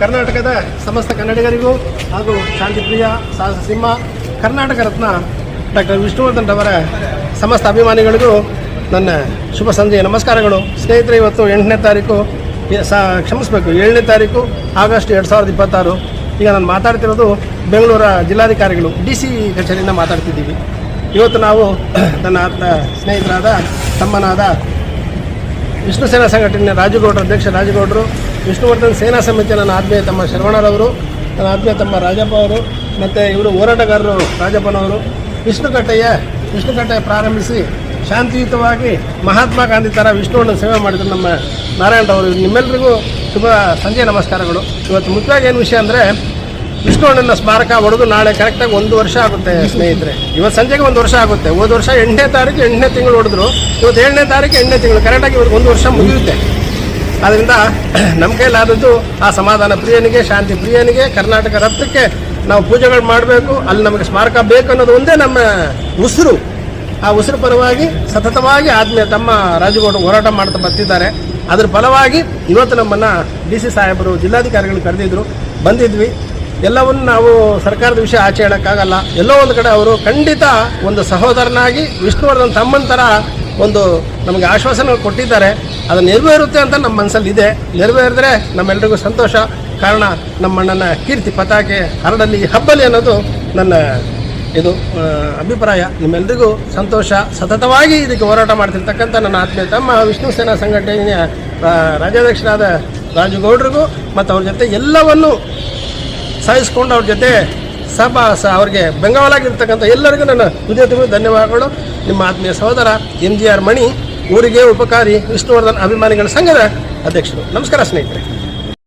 ಕರ್ನಾಟಕದ ಸಮಸ್ತ ಕನ್ನಡಿಗರಿಗೂ ಹಾಗೂ ಶಾಂತಿಪ್ರಿಯ ಸಾಹಸ ಸಿಂಹ ಕರ್ನಾಟಕ ರತ್ನ ಡಾಕ್ಟರ್ ವಿಷ್ಣುವರ್ಧನ್ ರವರ ಸಮಸ್ತ ಅಭಿಮಾನಿಗಳಿಗೂ ನನ್ನ ಶುಭ ಸಂಜೆಯ ನಮಸ್ಕಾರಗಳು. ಸ್ನೇಹಿತರೆ, ಇವತ್ತು 8ನೇ ತಾರೀಕು ಕ್ಷಮಿಸಬೇಕು 7ನೇ ತಾರೀಕು ಆಗಸ್ಟ್ 2026. ಈಗ ನಾನು ಮಾತಾಡ್ತಿರೋದು ಬೆಂಗಳೂರ ಜಿಲ್ಲಾಧಿಕಾರಿಗಳು DC ಕಚೇರಿಯಿಂದ ಮಾತಾಡ್ತಿದ್ದೀವಿ. ಇವತ್ತು ನಾವು ನನ್ನ ಸ್ನೇಹಿತರಾದ ತಮ್ಮನಾದ ವಿಷ್ಣು ಸೇನಾ ಸಂಘಟನೆ ರಾಜಗೌಡರು, ಅಧ್ಯಕ್ಷ ರಾಜಗೌಡರು, ವಿಷ್ಣುವರ್ಧನ್ ಸೇನಾ ಸಮಿತಿ ನನ್ನ ಆತ್ಮೀಯ ತಮ್ಮ ಶರವಣರವರು, ನನ್ನ ಆತ್ಮೀಯ ತಮ್ಮ ರಾಜಪ್ಪ ಅವರು, ಮತ್ತು ಇವರು ಹೋರಾಟಗಾರರು ರಾಜಪ್ಪನವರು, ವಿಷ್ಣುಕಟ್ಟೆಯ ಪ್ರಾರಂಭಿಸಿ ಶಾಂತಿಯುತವಾಗಿ ಮಹಾತ್ಮ ಗಾಂಧಿ ಥರ ವಿಷ್ಣುವರ್ಧನ್ ಸೇವೆ ಮಾಡಿದ್ರು ನಮ್ಮ ನಾರಾಯಣರವರು. ನಿಮ್ಮೆಲ್ಲರಿಗೂ ಶುಭ ಸಂಜೆ ನಮಸ್ಕಾರಗಳು. ಇವತ್ತು ಮುಖ್ಯವಾಗಿ ಏನು ವಿಷಯ ಅಂದರೆ, ವಿಷ್ಣುವರ್ಧನ ಸ್ಮಾರಕ ಹೊಡೆದು ನಾಳೆ ಕರೆಕ್ಟಾಗಿ 1 ವರ್ಷ ಆಗುತ್ತೆ ಸ್ನೇಹಿತರೆ. ಇವತ್ತು ಸಂಜೆಗೆ 1 ವರ್ಷ ಆಗುತ್ತೆ. ಹೋದ ವರ್ಷ 8ನೇ ತಾರೀಕು 8ನೇ ತಿಂಗಳು ಹೊಡೆದ್ರು. ಇವತ್ತು 7ನೇ ತಾರೀಕು 8ನೇ ತಿಂಗಳು ಕರೆಕ್ಟಾಗಿ ಇವತ್ತು 1 ವರ್ಷ ಮುಗಿಯುತ್ತೆ. ಆದ್ದರಿಂದ ನಮ್ಮ ಕೈಲಾದದ್ದು ಆ ಸಮಾಧಾನ ಪ್ರಿಯನಿಗೆ, ಶಾಂತಿ ಪ್ರಿಯನಿಗೆ, ಕರ್ನಾಟಕ ರತ್ನಕ್ಕೆ ನಾವು ಪೂಜೆಗಳು ಮಾಡಬೇಕು. ಅಲ್ಲಿ ನಮಗೆ ಸ್ಮಾರಕ ಬೇಕು ಅನ್ನೋದು ಒಂದೇ ನಮ್ಮ ಉಸಿರು. ಆ ಉಸಿರು ಪರವಾಗಿ ಸತತವಾಗಿ ಆದ್ಮೇಲೆ ತಮ್ಮ ರಾಜಗೌಡರು ಹೋರಾಟ ಮಾಡ್ತಾ ಬರ್ತಿದ್ದಾರೆ. ಅದರ ಫಲವಾಗಿ ಇವತ್ತು ನಮ್ಮನ್ನು DC ಸಾಹೇಬರು ಜಿಲ್ಲಾಧಿಕಾರಿಗಳು ಕರೆದಿದ್ರು, ಬಂದಿದ್ವಿ. ಎಲ್ಲವನ್ನು ನಾವು ಸರ್ಕಾರದ ವಿಷಯ ಆಚೆ ಹೇಳೋಕ್ಕಾಗಲ್ಲ. ಎಲ್ಲೋ ಒಂದು ಕಡೆ ಅವರು ಖಂಡಿತ ಒಂದು ಸಹೋದರನಾಗಿ ವಿಷ್ಣುವರ್ಧನ್ ತಮ್ಮನ ಥರ ಒಂದು ನಮಗೆ ಆಶ್ವಾಸನೆ ಕೊಟ್ಟಿದ್ದಾರೆ. ಅದು ನೆರವೇರುತ್ತೆ ಅಂತ ನಮ್ಮ ಮನಸ್ಸಲ್ಲಿದೆ. ನೆರವೇರಿದ್ರೆ ನಮ್ಮೆಲ್ಲರಿಗೂ ಸಂತೋಷ. ಕಾರಣ ನಮ್ಮಣ್ಣನ ಕೀರ್ತಿ ಪತಾಕೆ ಹರಡಲಿ, ಹಬ್ಬಲಿ ಅನ್ನೋದು ನನ್ನ ಅಭಿಪ್ರಾಯ. ನಿಮ್ಮೆಲ್ಲರಿಗೂ ಸಂತೋಷ. ಸತತವಾಗಿ ಇದಕ್ಕೆ ಹೋರಾಟ ಮಾಡ್ತಿರ್ತಕ್ಕಂಥ ನನ್ನ ಆತ್ಮೀಯ ತಮ್ಮ ವಿಷ್ಣು ಸೇನಾ ಸಂಘಟನೆಯ ರಾಜ್ಯಾಧ್ಯಕ್ಷರಾದ ರಾಜಗೌಡರಿಗೂ ಮತ್ತು ಅವ್ರ ಜೊತೆ ಎಲ್ಲವನ್ನು ಸಾಧಿಸ್ಕೊಂಡು ಅವ್ರ ಜೊತೆ ಅವ್ರಿಗೆ ಬೆಂಗಾವಲಾಗಿರ್ತಕ್ಕಂಥ ಎಲ್ಲರಿಗೂ ನನ್ನ ಹೃದಯ ತುಂಬ ಧನ್ಯವಾದಗಳು. ನಿಮ್ಮ ಆತ್ಮೀಯ ಸಹೋದರ MGR ಮಣಿ, ಊರಿಗೆ ಉಪಕಾರಿ, ವಿಷ್ಣುವರ್ಧನ್ ಅಭಿಮಾನಿಗಳ ಸಂಘದ ಅಧ್ಯಕ್ಷರು. ನಮಸ್ಕಾರ ಸ್ನೇಹಿತರೆ.